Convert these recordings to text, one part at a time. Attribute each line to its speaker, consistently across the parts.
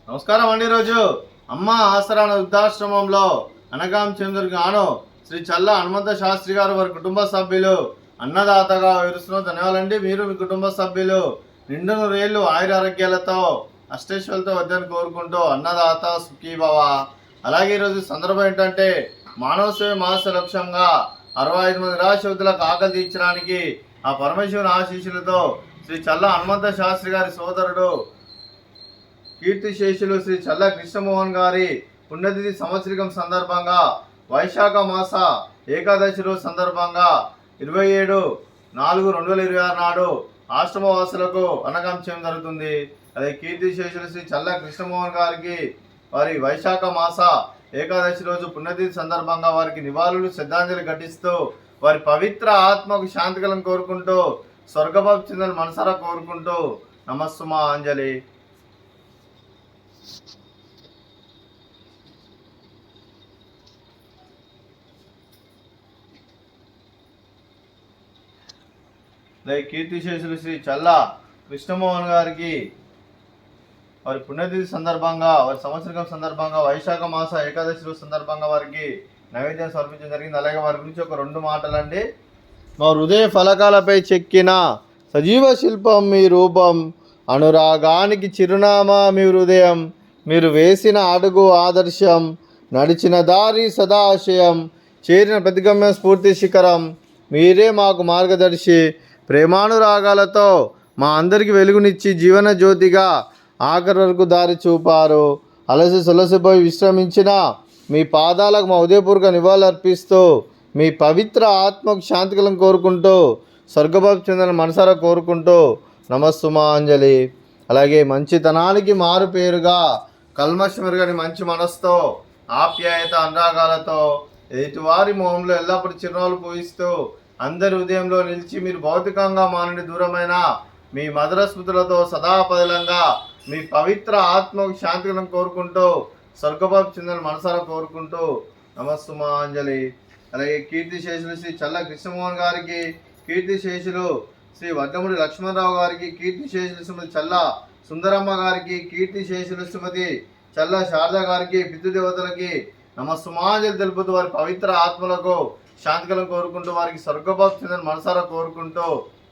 Speaker 1: నమస్కారం అండి. రోజు అమ్మ ఆసరా వృద్ధాశ్రమంలో అనగాం చంద్రుడికి గాను శ్రీ చల్ల హనుమంత శాస్త్రి గారు వారి కుటుంబ సభ్యులు అన్నదాతగా విరుస్తున్న ధన్యవాదాలండి. మీరు మీ కుటుంబ సభ్యులు నిండు నూరేళ్లు ఆయుర ఆరోగ్యాలతో అష్టేశ్వరులతో వద్దని కోరుకుంటూ అన్నదాత సుఖీభవ. అలాగే ఈరోజు సందర్భం ఏంటంటే మానవ సేవ మాస లక్ష్యంగా 65 మంది నిరాశ్రతులకు ఆకలి తీర్చడానికి ఆ పరమేశ్వరుని ఆశీస్సులతో శ్రీ చల్ల హనుమంత శాస్త్రి గారి సోదరుడు కీర్తిశేషులు శ్రీ చల్ల కృష్ణమోహన్ గారి పుణ్యతిథి సంవత్సరికం సందర్భంగా వైశాఖ మాస ఏకాదశి రోజు సందర్భంగా 27/4/2026 నాడు ఆశ్రమవాసులకు అన్నదానం చేయడం జరుగుతుంది. అదే కీర్తిశేషులు శ్రీ చల్ల కృష్ణమోహన్ గారికి వారి వైశాఖ మాస ఏకాదశి రోజు పుణ్యతిథి సందర్భంగా వారికి నివాళులు శ్రద్ధాంజలి ఘటిస్తూ వారి పవిత్ర ఆత్మకు శాంతికలను కోరుకుంటూ స్వర్గభావ చిందలు మనసారా కోరుకుంటూ నమస్సుమా అంజలి. కీర్తిశేషులు శ్రీ చల్ల కృష్ణమోహన్ గారికి వారి పుణ్యతిథి సందర్భంగా వారి సంవత్సరం సందర్భంగా వైశాఖ మాస ఏకాదశి రోజు సందర్భంగా వారికి నైవేద్యం సమర్పించడం జరిగింది. అలాగే వారి గురించి ఒక 2 మాటలండి. మా హృదయ ఫలకాలపై చెక్కిన సజీవ శిల్పం మీ రూపం, అనురాగానికి చిరునామా మీ హృదయం, మీరు వేసిన అడుగు ఆదర్శం, నడిచిన దారి సదాశయం, చేరిన ప్రతిగమ్య స్ఫూర్తి శిఖరం, మీరే మాకు మార్గదర్శి, ప్రేమానురాగాలతో మా అందరికీ వెలుగునిచ్చి జీవన జ్యోతిగా ఆఖరి వరకు దారి చూపారు. అలసి సొలసిపోయి విశ్రమించిన మీ పాదాలకు మా ఉదయపూర్వక నివాళులు అర్పిస్తూ మీ పవిత్ర ఆత్మకు శాంతికలను కోరుకుంటూ స్వర్గభావ చెందిన మనసారా కోరుకుంటూ నమస్సుమా అంజలి. అలాగే మంచితనానికి మారు పేరుగా కల్మషమెరుగని మంచి మనసుతో ఆప్యాయత అనురాగాలతో ఎదుటివారి మొహంలో ఎల్లప్పుడూ చిరునవ్వులు పూయిస్తూ అందరి హృదయంలో నిలిచి మీరు భౌతికంగా మానని దూరమైన మీ మధుర స్మృతులతో సదాపదలంగా మీ పవిత్ర ఆత్మకు శాంతికలను కోరుకుంటూ స్వర్గభావ చెందిన మనసారా కోరుకుంటూ నమస్సుమా అంజలి. అలాగే కీర్తిశేషులు శ్రీ చల్ల కృష్ణమోహన్ గారికి, కీర్తిశేషులు శ్రీ వడ్డముడి లక్ష్మణరావు గారికి, కీర్తిశేషులు శ్రీమతి చల్ల సుందరమ్మ గారికి, కీర్తిశేషులు శ్రీమతి చల్ల శారద గారికి, పితృదేవతలకి నమస్సుమాంజలి తెలుపుతూ వారి పవిత్ర ఆత్మలకు శాంతికలను కోరుకుంటూ వారికి స్వర్గభావ చెందిన మనసారా కోరుకుంటూ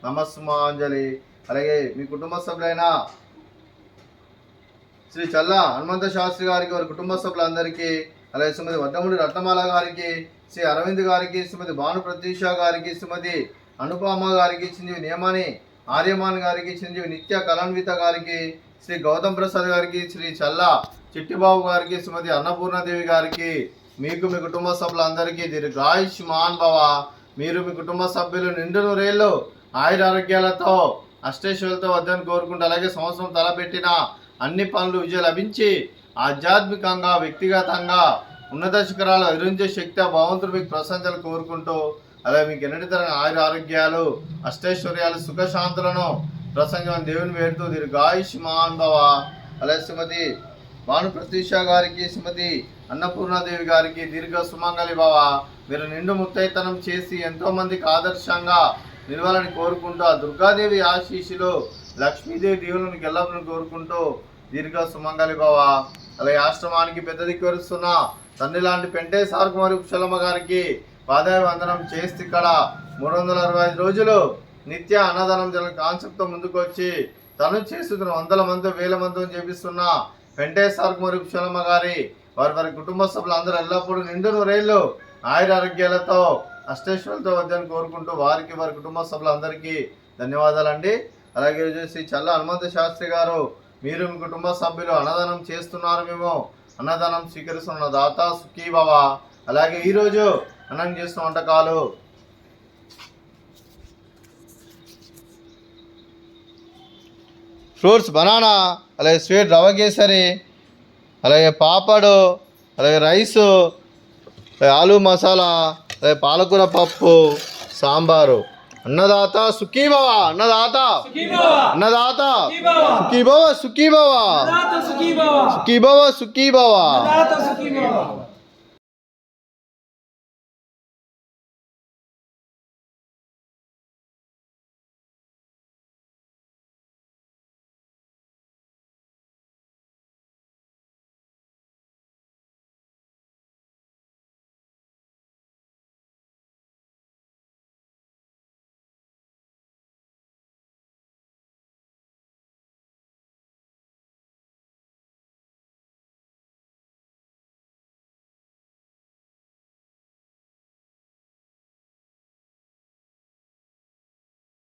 Speaker 1: నమస్సుమాంజలి. అలాగే మీ కుటుంబ సభ్యులైన శ్రీ చల్ల హనుమంత శాస్త్రి గారికి, వారి కుటుంబ సభ్యులందరికీ, అలాగే శ్రీమతి వడ్డముడి రత్నమాల గారికి, శ్రీ అరవింద్ గారికి, శ్రీమతి భాను ప్రతీష గారికి, శ్రీమతి అనుపమ గారికి, చిరంజీవి నియమాని ఆర్యమాన్ గారికి, చిరంజీవి నిత్య కళాన్విత గారికి, శ్రీ గౌతమ్ ప్రసాద్ గారికి, శ్రీ చల్ల చిట్టిబాబు గారికి, శ్రీమతి అన్నపూర్ణదేవి గారికి, మీకు మీ కుటుంబ సభ్యులందరికీ దీర్ఘాయుష్మాన్ భవ. మీరు మీ కుటుంబ సభ్యులు నిండు నూరేళ్ళు ఆయుర ఆరోగ్యాలతో అష్టేశ్వరులతో వద్దని కోరుకుంటూ అలాగే సంవత్సరం తలపెట్టిన అన్ని పనులు విజయం లభించి ఆధ్యాత్మికంగా వ్యక్తిగతంగా ఉన్నత శిఖరాలు అధిరించే శక్తి భగవంతుడు మీకు ప్రశంసలు కోరుకుంటూ అలాగే మీకు ఎన్నటి తరగని ఆయుర ఆరోగ్యాలు అష్టైశ్వర్యాలు సుఖశాంతులను ప్రసంగం దేవుని వేడుతూ దీర్ఘాయుష్మాన్ భవ. అలాగే శ్రీమతి భాను ప్రతీష గారికి, శ్రీమతి అన్నపూర్ణాదేవి గారికి దీర్ఘ సుమంగళి భవ. మీరు నిండు ముత్తైతనం చేసి ఎంతోమందికి ఆదర్శంగా నిలవాలని కోరుకుంటూ ఆ దుర్గాదేవి ఆశీస్సులు లక్ష్మీదేవి దేవులను గెల్లలను కోరుకుంటూ దీర్ఘ సుమంగళి భవ. అలాగే ఆశ్రమానికి పెద్ద దిక్కువరుస్తున్న తండ్రి లాంటి పెంటే సార్కుమారి కుశలమ్మ గారికి పాదాయ వందనం చేస్తే ఇక్కడ 365 రోజులు నిత్య అన్నదానం జరిగిన కాన్సెప్ట్తో ముందుకు వచ్చి తను చేస్తున్న 100 మంది 1000 మందితో చేపిస్తున్న పెంటే సార్కుమారి కుశలమ్మ గారి వారి కుటుంబ సభ్యులందరూ ఎల్లప్పుడూ నిండు నూరేళ్ళు ఆయుర ఆరోగ్యాలతో అష్టేశ్వరులతో వద్దని కోరుకుంటూ వారికి వారి కుటుంబ సభ్యులందరికీ ధన్యవాదాలండి. అలాగే శ్రీ చల్ల హనుమంత శాస్త్రి గారు, మీరు మీ కుటుంబ సభ్యులు అన్నదానం చేస్తున్నారు, మేము అన్నదానం స్వీకరిస్తున్న దాత సుఖీభవ. అలాగే ఈరోజు అన్నం చేస్తున్న వంటకాలు ఫ్రూట్స్ బనానా, అలాగే స్వీట్ రవ కేసరి, అలాగే పాపడు, అలాగే రైసు, ఆలు మసాలా, అలాగే పాలకూర పప్పు, సాంబారు. అన్నదాత సుఖీభవ, అన్నదాత అన్నదాత సుఖీభవ, సుఖీభవ సుఖీభవ సుఖీభవ.